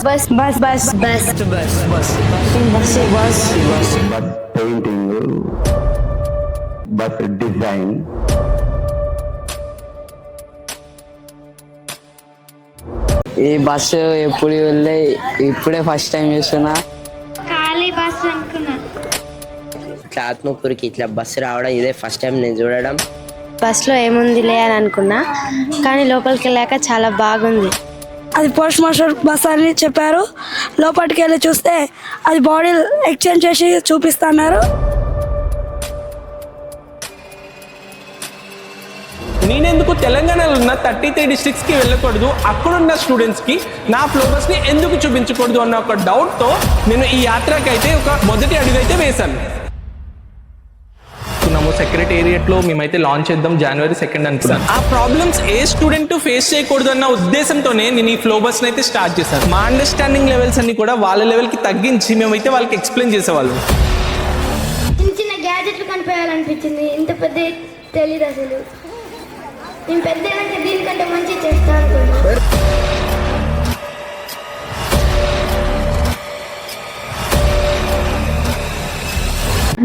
bus, bus, bus, bus, bus, bus, bus, bus, bus, bus painting, bus design. ఈ bus ఎప్పుడు వెళ్ళే ఇప్పుడే first time చూస్తున్నా. ఖాళీ బస్సు అనుకున్నా. ఇట్లా ఆత్మకూరుకి ఇట్లా బస్సు రావడం ఇదే ఫస్ట్ టైం నేను చూడడం. బస్సులో ఏముందిలే అని అనుకున్నా, కానీ లోపలికి వెళ్ళాక చాలా బాగుంది. అది పోస్ట్ మాస్టర్ బస్ అని చెప్పారు. లోపలికి వెళ్ళి చూస్తే అది బాడీ ఎక్స్చేంజ్ చేసి చూపిస్తున్నారు. నేనెందుకు తెలంగాణలో ఉన్న 33 డిస్ట్రిక్ట్స్కి వెళ్ళకూడదు, అక్కడున్న స్టూడెంట్స్కి నా ఫ్లోబస్ని ఎందుకు చూపించకూడదు అన్న ఒక డౌట్తో నేను ఈ యాత్రకి అయితే ఒక మొదటి అడుగు అయితే వేశాను. సెక్రటేరియట్లో మేమైతే లాంచ్ చేద్దాం January 2 అనుకున్నాను. ఆ ప్రాబ్లమ్స్ ఏ స్టూడెంట్ ఫేస్ చేయకూడదు అన్న ఉద్దేశంతోనే నేను ఈ ఫ్లోబస్ అయితే స్టార్ట్ చేశాను. మా అండర్స్టాండింగ్ లెవెల్స్ అన్ని కూడా వాళ్ళ లెవెల్కి తగ్గించి మేమైతే వాళ్ళకి ఎక్స్ప్లెయిన్ చేసేవాళ్ళం. చిన్న చిన్న గ్యాజెట్లు కనిపించాలనిపించింది, ఇంత పెద్ద తెలియదు అసలు. నేను పెద్ద దీనికంటే మంచి చేస్తాను అనుకున్నాను.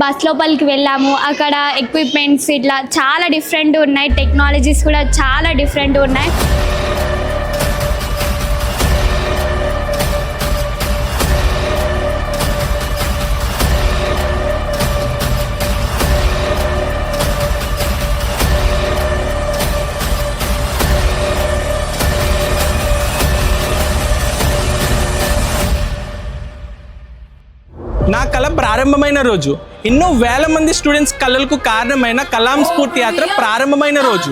బస్ లోపలికి వెళ్ళాము. అక్కడ ఎక్విప్మెంట్స్ ఇట్లా చాలా డిఫరెంట్ ఉన్నాయి, టెక్నాలజీస్ కూడా చాలా డిఫరెంట్ ఉన్నాయి. నా కళ ప్రారంభమైన రోజు, ఎన్నో వేల మంది స్టూడెంట్స్ కళలకు కారణమైన కలాం స్ఫూర్తి యాత్ర ప్రారంభమైన రోజు.